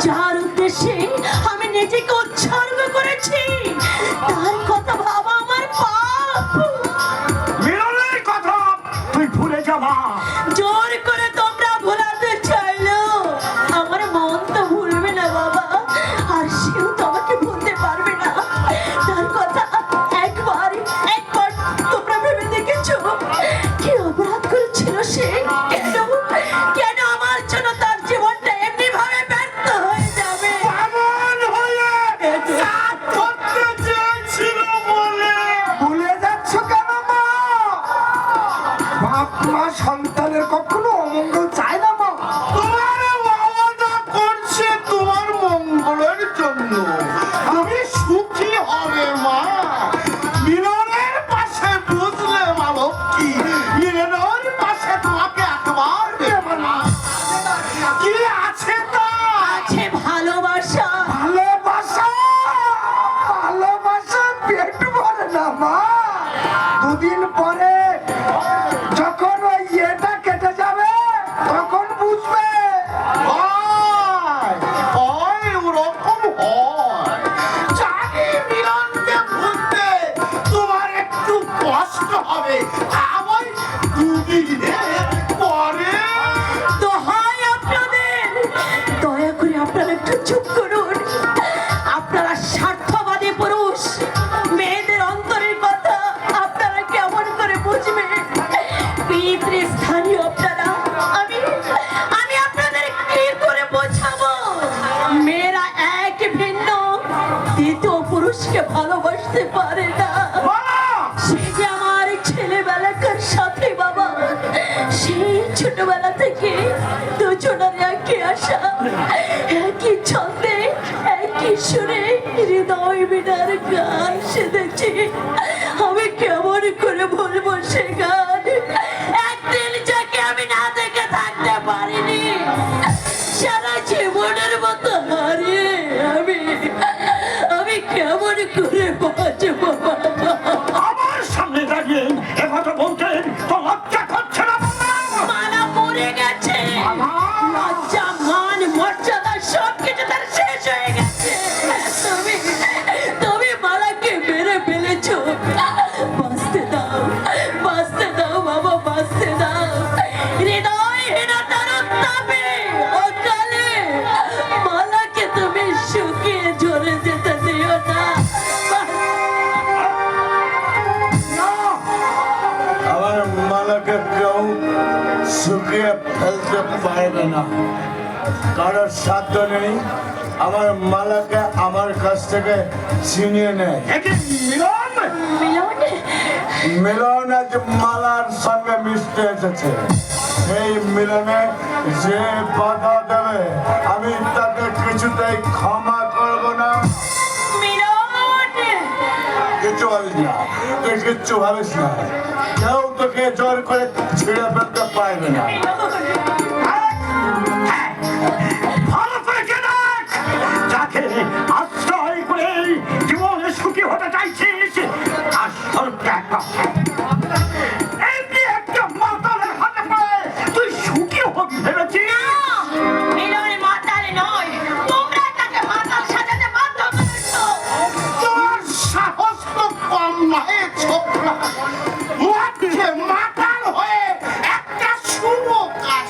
যার উদ্দেশ্যে আমি নিজেকে উৎসর্গ করেছি, তার কথা ভাবা আমার পাপ। মিলনের কথা তুই ভুলে যাবা। জোর করে তোমরা ভোলাতে চাইলো আমার মন তো ভুলবে না বাবা, আর সেও তো আমাকে ভুলতে পারবে না। তার কথা একবার একবার তোমরা ভেবে দেখেছো কি অপরাধ করেছিল সে? কেন কেন আমার জন্য তার জীবনটা এমনি ভাবে ব্যর্থ হয়ে যাবে? এমন হয়ে সাত করতে চেয়েছিল বলে ভুলে যাচ্ছ কেন মা? বাপ মা সন্তানের কখনো অমঙ্গল চায় না মা। তোমার বাবা করছে তোমার মঙ্গলের জন্য, তুমি সুখী হবে মা। মিলনের পাশে বুঝলে মা লক্ষ্মী, মিলনের পাশে তোমাকে একবার দেবে না। কি আছে তা? আছে ভালোবাসা। ভালোবাসা, ভালোবাসা পেট ভরে না মা। দুদিন পরে যখন ওই ইয়েটা কেটে যাবে তখন বুঝবে। ওরকম হয়। জানি মিলনকে ভুলতে তোমার একটু কষ্ট হবে, আবার দুদিনের পরে। তো হয় আপনাদের, দয়া করে আপনারা একটু চুপ করুন। আপনারা স্বার্থবাদী পুরুষ, মেয়েদের অন্তরের কথা আপনারা কেমন করে বুঝবেন? পিতৃস্থানীয় আপনারা, আমি আমি আপনাদের কি করে বোঝাবো? মেয়েরা এক ভিন্ন, দ্বিতীয় পুরুষকে ভালোবাসতে পারে না। সে যে আমার ছেলেবেলাকার সাথে বাবা, সেই ছোটবেলা থেকে দুজনের একই আশা, একই ছন্দে একই সুরে হৃদয় বিনার গান সেধেছি। আমি কেমন করে বলবো সে গান? একদিন যাকে আমি না দেখে থাকতে পারিনি, সারা জীবনের মতো হারিয়ে আমি কেমন করে বাঁচবো বাবা? আমার সামনে দাঁড়িয়ে একথা বলতেন তো লজ্জা করছে না? মালা পড়ে গেছে, লজ্জা মান মর্যাদা সবকিছু তার শেষ হয়ে গেছে। তুমি মালাকে মেরে ফেলেছো। বাঁচতে দাও বাবা, বাঁচতে দাও। হৃদয়হীনতার উত্তাপে অকালে মালাকে তুমি শুকিয়ে ঝরে যেতে দিও না। আমার মালাকে কেউ শুকিয়ে ফেলতে পারবে না, কারোর সাধ্য নেই আমার মালাকে আমার কাছ থেকে ছিনিয়ে নেয়। মিলন মিলন, মিলন আজ মালার সঙ্গে মিশতে এসেছে। সেই মিলনে যে বাধা দেবে আমি তাকে কিছুতেই ক্ষমা করব না। মিলন, কিছু ভাবিস না, তুই কিচ্ছু ভাবিস না, কেউ তোকে জোর করে ছিঁড়ে ফেলতে পারবে না। ভালো করে দেখ, যাকে আশ্রয় করে জীবনে সুখী হতে চাইছিস আসল এমনি একটা মাতালের হাতে পায়ে তুই সুখী হতে ভেবেছিস? মিলন মাতাল নয়, তোমরা তাকে মাতাল সাজাতে বাধ্য করেছো। তোর সাহস তো কম নয় ছোকরা। মাঠে মাতাল হয়ে একটা শুভ কাজ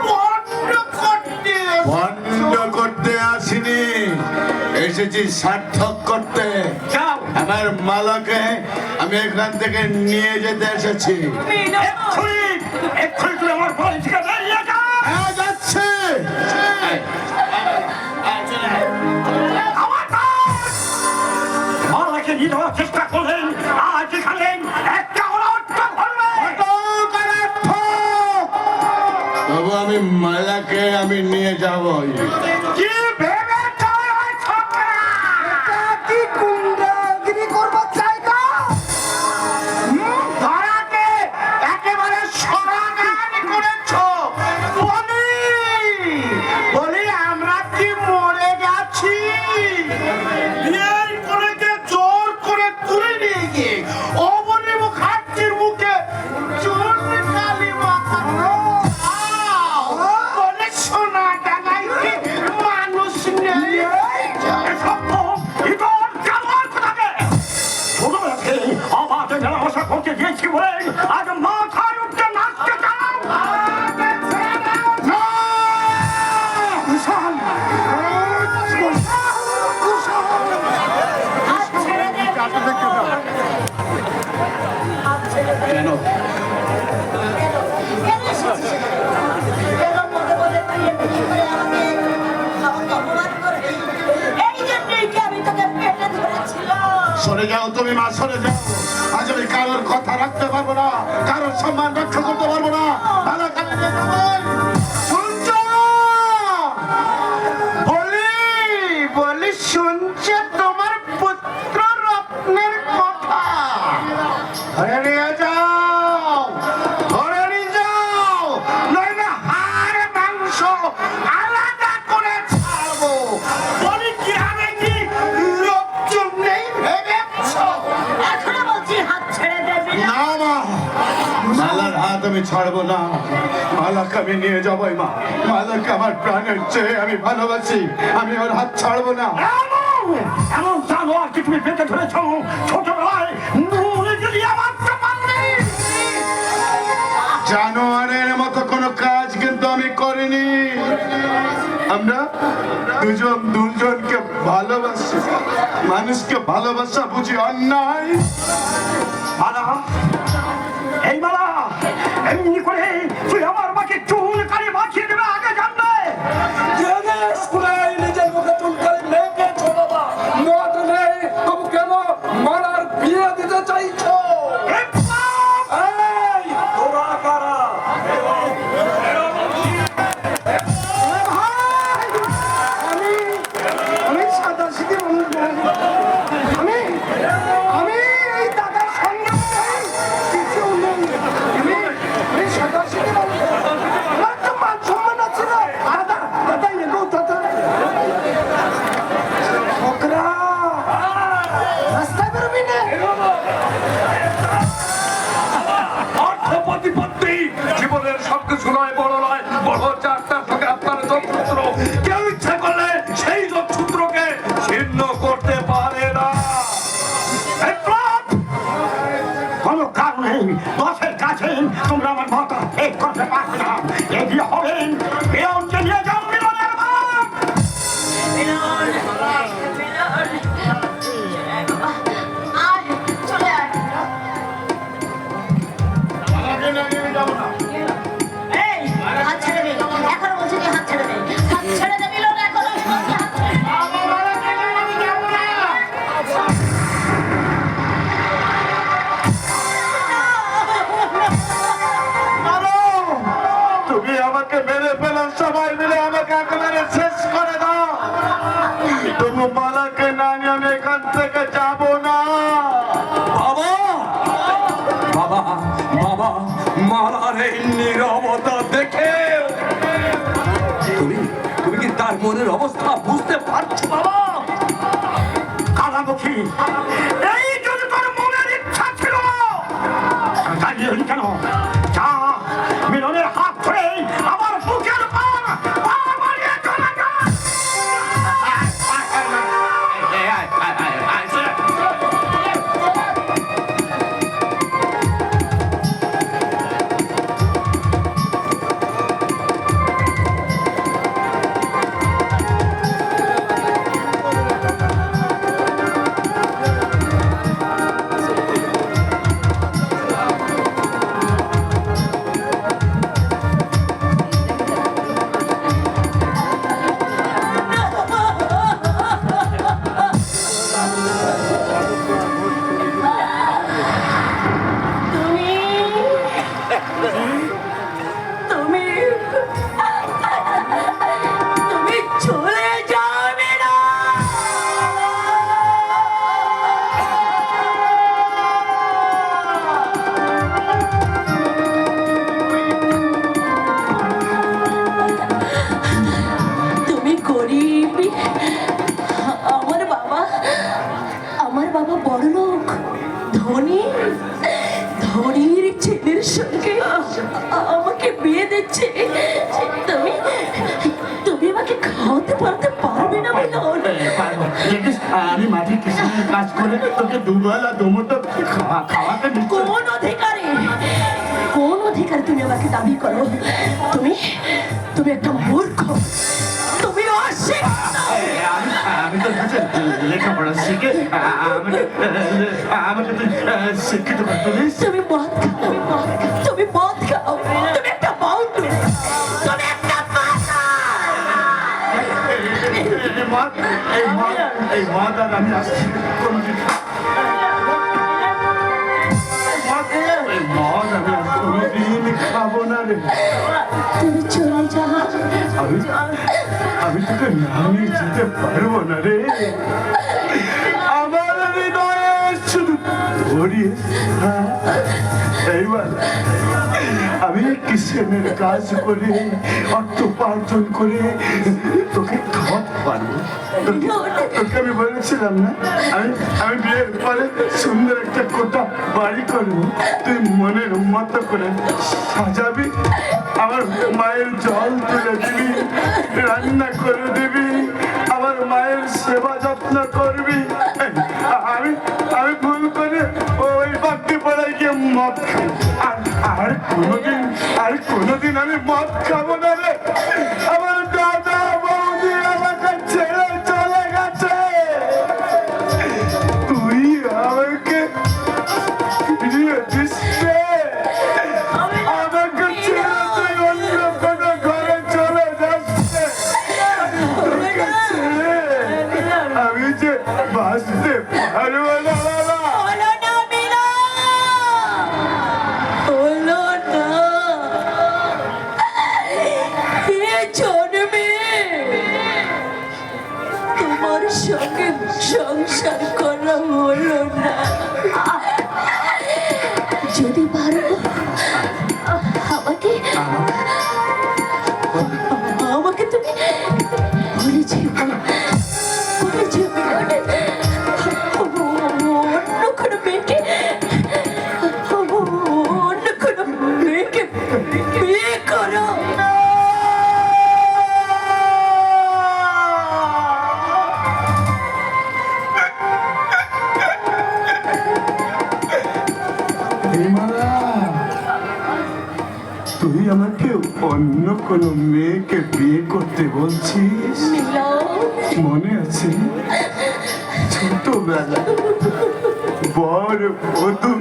বন্ধ করতে আসিনি, এসেছি সার্থক করতে। যাও, আমার মালাকে আমি এখান থেকে নিয়ে যেতে এসেছি। এক্ষুনি তুই আমার বাড়ি থেকে বেরিয়ে যা। হ্যাঁ, যাচ্ছে। মালাকে নিয়ে যাওয়ার চেষ্টা করলেন, আজ এখানে একটা অনর্থক ঘটবে। তবু আমি মালাকে আমি নিয়ে যাবই। কি ভেবে চলে ছোকরা? কি গুন্ডাগিরি করবার জায়গা? ধরাকে একেবারে সরাগান করেছো। বলি আমরা কি মরে গেছি? বিয়ের করেকে জোর করে তুলে নিয়ে গিয়ে অবনী মুখার্জির মুখে চোর কালি মাখানো। বলে সোনা ডাঙাইতে মানুষ হাত ছেড়ে দে মিলন। হাত ছেড়ে দে। কেন কেন এসেছিস এখানে? এরকম বলে বলে তুই এমনি করে আমাকে অপমান করবি? এই জন্যই কি আমি তোকে পেটে ধরেছিলাম? সরে যাও তুমি মা, সরে যাও। আজ আমি কারোর কথা রাখতে পারবো না, কারোর সম্মান রক্ষা করতে পারবো না। ভালো কাজে নিয়ে যাবো। শুনছো? বলি শুনছে তোমার পুত্র রত্নের কথা? ধরে নিয়ে যাও, ধরে নিয়ে যাও, নইলে হাড় মাংস আলাদা করে ছাড়বো। বলি কি আমি কি লোকজন নেই ভেবেছ? এখনো বলছি হাত ছেড়ে দে মিলন। না মা, মালার হাত আমি ছাড়বো না। মালাকে আমি নিয়ে যাবোই মা। মালাকে আমার প্রাণের চেয়ে আমি ভালোবাসি, আমি ওর হাত ছাড়বো না। এমন জানোয়ার কি তুমি পেতে ধরেছ ছোটবেলায় নুনে যদি আমার প্রমাণ নেই। জানোয়ারের মতো কোনো কাজ কিন্তু আমি করিনি। আমরা দুজনকে ভালোবাসি, মানুষকে ভালোবাসা বুঝি অন্যায়। মালা, এই মালা, এমনি করে তুই আমার মাকে চুল কালি মাখিয়ে দেবে আগে জানবে। নিজের মুখে চুল করে মেয়েকে ছোড়বা মত নেই, তবু কেন মারার বিয়ে দিতে চাইছো? এই, তোরা কারা? আমি সাদাসিধে মানুষ নই। আমি এই দাদার সঙ্গে নেই, কিছু নেই। আমি সাদাসিধে মানুষ। আমার তো মান সম্মান আছে না। দাদা, দাদা এগো দাদা। ছোকরা, রাস্তায় বেরোবি না। অর্থ প্রতিপত্তি জীবনের সবকিছু নয়, বড় নয়, বড় চারটার সঙ্গে আপনার যোগসূত্র। কেউ ইচ্ছা করলে সেই যোগসূত্রকে ছিন্ন করতে পারে না। এই প্লট! কোনো কারণ নেই, দশের কাছে তোমরা আমার মাথা ঠিক করতে পারবে না। এগিয়ে হবেন, মিলনকে নিয়ে যাও মিলনের মা। মিলন, মিলন। আয়, চলে আয়। এই, হাত ছেড়ে দে। এখনো বলছি কি হাত ছেড়ে দে। হাত ছেড়ে দে মিলন, এখনো বলছি হাত ছেড়ে দে। মারো! তুমি আমাকে মেরে ফেলো, সবাই মিলে আমাকে একেবারে শেষ করে দাও। তবু মালাকে না নিয়ে আমি এখান থেকে যাবো না। বাবা, বাবা, বাবা, মালার এই নীরবতা দেখে তুমি কি তার মনের অবস্থা বুঝতে পারছো বাবা? কালামুখী, এই যদি তোর মনের ইচ্ছা ছিল, দাঁড়িয়ে রইলি কেন? যা, মিলনের হাত ধরে আমার বুকের পান পা মারিয়ে চলে যা। তুমি চলে যাবে না। তুমি গরিব, আমার বাবা বড়লোক, ধনী, ধনীর ছেলের সঙ্গে আমাকে বিয়ে দিচ্ছে। তুমি তুমি আমাকে খাওয়াতে পারতে পারবে না মিলন। আমি মাটির কিষানের কাজ করে তোকে দুবেলা দুমুঠো খাওয়াতে দিচ্ছি। কোন অধিকারে, কোন অধিকারে তুমি আমাকে দাবি করো? তুমি একটা মূর্খ, তুমি আমি তো লেখাপড়া শিখে আমাকে তো শিক্ষিত করতে দিস। তুমি মদ খাও, তুমি মদ খাও, তুমি একটা বাউন্ড, তুমি একটা এই মদ আর আমি আসছি কোনদিন মদ আমি কোনদিন খাবো না রে। তুমি চলে যাও। আমি তোকে নামিয়ে যেতে পারবো না রে। আমার হৃদয়ে শুধু ধরিয়ে এইবার আমি কিষেনের কাজ করে অর্থ উপার্জন করে তোকে খাওয়াতে পারবো। তোকে আমি বলেছিলাম না আমি বিয়ের পরে সুন্দর একটা কোটা বাড়ি করবো, তুই মনের মতো করে সাজাবি, আমার মায়ের জল তুলে দিবি, রান্না করে দিবি, আমার মায়ের সেবা যত্ন করবি। আমি আমি ভুল করে ওই বাক্তি পড়ায় গিয়ে মদ খাই। আর কোনোদিন আমি মদ খাবো না রে। আমার দাদা বৌদি আমাকে ছেড়ে চলে গেছে, তুই আমাকে ফিরিয়ে দিস রে। আমাকে ছেড়ে তুই অন্য কোনো ঘরে চলে যাচ্ছে, তোকে ছেড়ে আমি যে বাঁচতে পারবো না বাবা। হলো না মিলা, হলো না। এ জন্মে তোমার সঙ্গে সংসার করা হলো না। যদি পারো আমাকে তুমি ভুলে যেও, ভুলে যেও মিলন। অন্য কোনো মেয়েকে বিয়ে করো। তুই আমাকে অন্য কোনো মেয়েকে বিয়ে করতে বলছিস? মনে আছে ছোটবেলা বর বধূ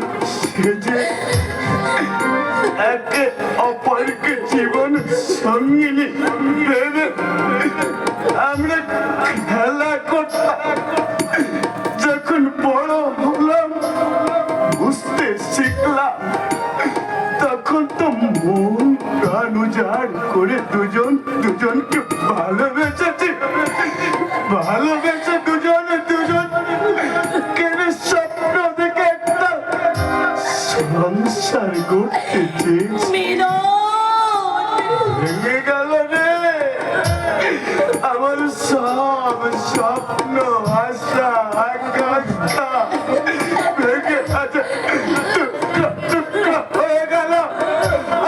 সেজে একে অপরকে জীবন সঙ্গিনী ভেবে আমরা খেলা করতাম। যখন বড় হলাম, বুঝতে শিখলাম, তখন তো মন প্রাণ উজাড় করে দুজনকে ভালোবেসেছি, ভালোবেসে দুজন কেন স্বপ্ন দেখে একটা সংসার করতে চেয়েছি। ভেঙে গেল রে আমার সব স্বপ্ন, আশা, আকাঙ্ক্ষা ভেঙে টুকরা হয়ে গেল।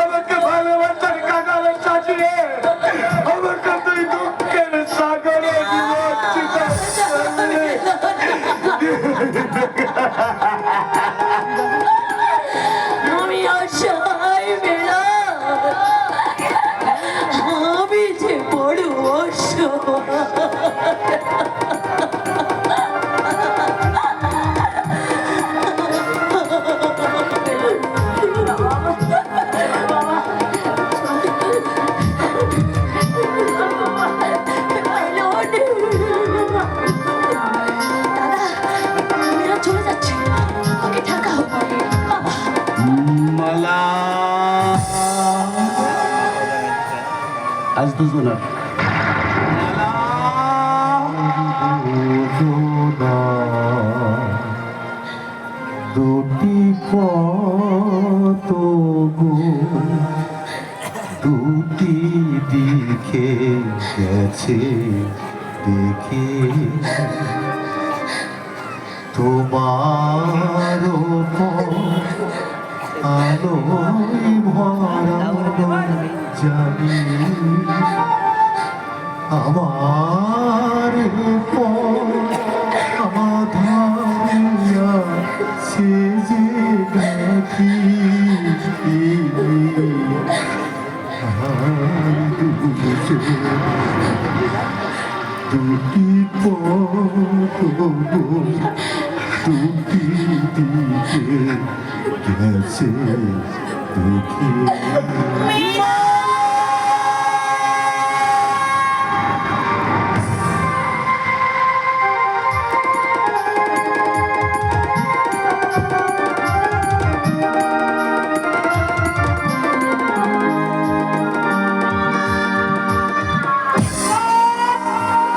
আমাকে ভালোবাসার কাগালে সাজিয়ে আমাকে তুই দুঃখের সাগরে নিমজ্জিত করলি। আমি অসহায় মেলা, আমি যে বড় চলে যাচ্ছে, ওকে ঢাকা মালা আজ দুজনা দুটি পত দুটি দিকে গেছে দেখে তোমার আলোয় ভরা জানি আমার আধারিয়া সে যে দেখি দুটি পদ দুটি দিকে গেছে দেখে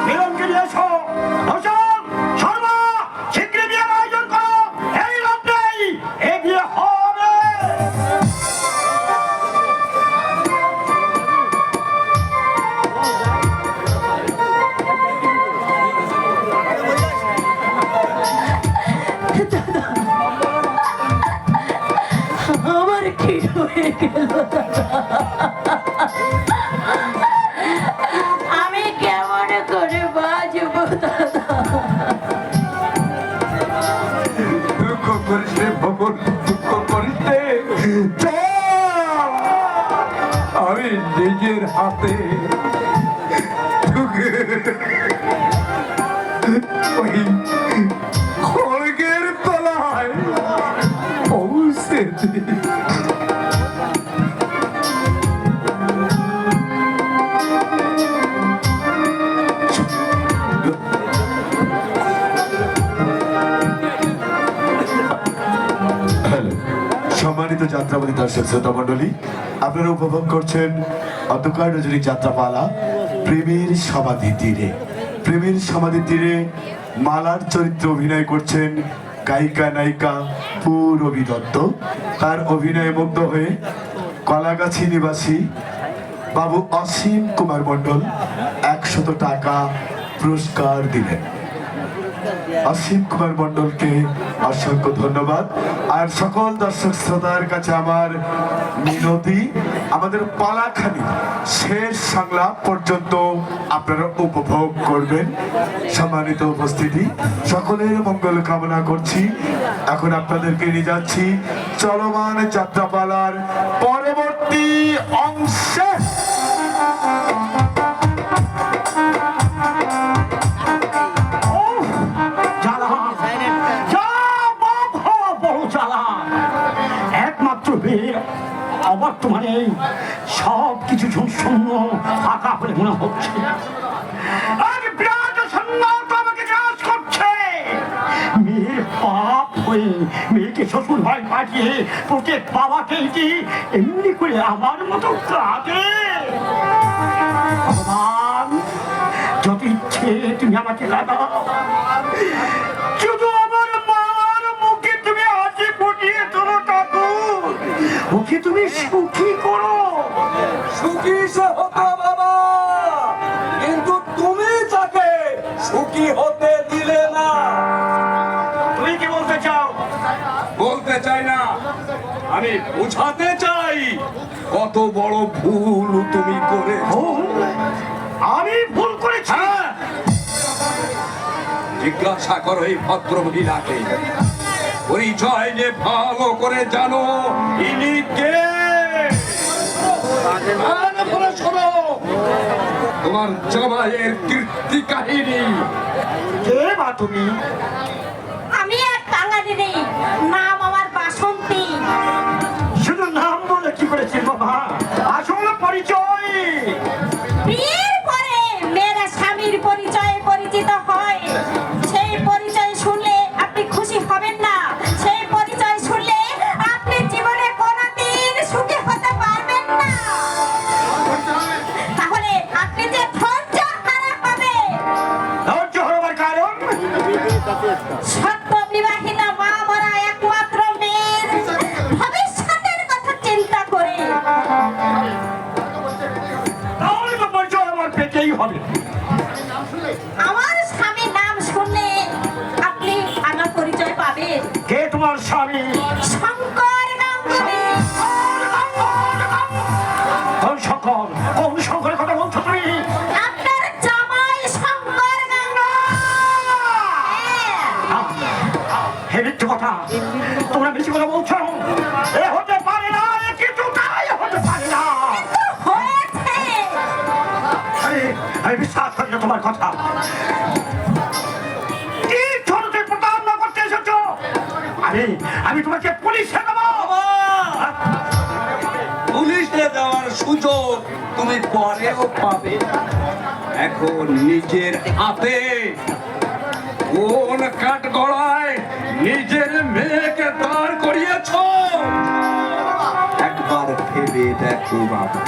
মিলনকে নিয়ে এসো হোসেন শর্মা শিগগিরই বিয়ের আয়োজন করো এই লোক নেই এ বিয়ে হবে আমার কি হয়ে গেল আমি কেমন করে বাঁচবো দাদা? দুঃখ করিস রে ভগবান, দুঃখ করিস রে। আমি নিজের হাতে তোকে ওই খড়গের তলায় পৌঁছে দিই। হ্যালো সম্মানিত যাত্রাবাদী দর্শক শ্রোতা মণ্ডলী, আপনারা উপভোগ করছেন অন্ধকার রজনী যাত্রাপালা প্রেমের সমাধি তীরে। প্রেমের সমাধি তীরে মালার চরিত্রে অভিনয় করছেন গায়িকা নায়িকা পূরবী দত্ত। তার অভিনয়ে মুগ্ধ হয়ে কলাগাছি নিবাসী বাবু অসীম কুমার মণ্ডল 100 টাকা পুরস্কার দিলেন। অসীম কুমার মণ্ডলকে অসংখ্য ধন্যবাদ। আর সকল দর্শক শ্রোতার কাছে আমার মিনতি, আমাদের পালাখানি শেষ সংলাপ পর্যন্ত আপনারা উপভোগ করবেন। সম্মানিত উপস্থিতি, সকলের মঙ্গল কামনা করছি। এখন আপনাদেরকে নিয়ে যাচ্ছি চলমান যাত্রাপালার পরবর্তী অংশে। একমাত্র বীর অবর্তমানে সব কিছু শূন্য ফাঁকা বলে মনে হচ্ছে। আজ বিরাট সন্ন্যাস আমাকে গ্রাস করছে। মেয়ের পাপ হয়ে মেয়েকে শ্বশুর ভাই পাঠিয়ে প্রত্যেক বাবাকে কি এমনি করে আমার মতো কাঁদে? ভগবান, যত ইচ্ছে তুমি আমাকে কাঁদাও, শুধু আমার মার মুখে তুমি হাসি ফুটিয়ে তোলো ঠাকুর, ওকে তুমি সুখী করো। সুখী সে হতো বাবা, কিন্তু তুমি তাকে সুখী হতে দিলে না। তুমি কি বলতে চাও? বলতে চাই না, আমি বুঝাতে চাই কত বড় ভুল তুমি করেছো। ভুল? আমি ভুল করেছি? হ্যাঁ, জিজ্ঞাসা করো এই ভদ্র মহিলাকে, পরিচয় যে ভালো করে জানো ইনি কে। ভালো করে শোনো তোমার জামাইয়ের কীর্তি কাহিনী। কে বা তুমি? আমি এক বাঙালি নেই, নাম আমার বাসন্তী। শুধু নাম বলে কি করেছি বাবা, আসল পরিচয়। বিয়ের পরে মেয়েরা স্বামীর পরিচয়ে পরিচিত হয়। সেই পরিচয় শুনলে আপনি খুশি হবেন না। সেই পরিচয় শুনলে আপনি জীবনে কোনোদিন সুখী হতে পারবেন না। তাহলে আপনি যে ধৈর্য হারা হবে। ধৈর্য হবার কারণ? সত্য বিবাহিতা মা মরা একমাত্র মেয়ের ভবিষ্যতের কথা চিন্তা করে। তাহলে তো পরিচয় আমার পেতেই হবে। আমার স্বামীর নাম শুনলে আপনি আমার পরিচয় পাবেন। কে তোমার স্বামী? শঙ্কর গাঙ্গুলি। কোন শঙ্কর? কোন শঙ্করের কথা বলছো তুমি? আপনার জামাই শঙ্কর গাঙ্গুলি। হে মিথ্যে কথা, তোমরা বেশি কথা বলছো। এ হতে পারে না, এ কিছুটাই হতে পারে না। হয়েছে। আমি বিশ্বাস করি না তোমার কথা। আমি তোমাকে পুলিশে দেবো। পুলিশে দেওয়ার সুযোগ তুমি পরেও পাবে, এখন নিজের হাতে কোন কাঠ গড়ায় নিজের মেয়েকে দাঁড় করিয়েছ, একবার ভেবে দেখো বাবা।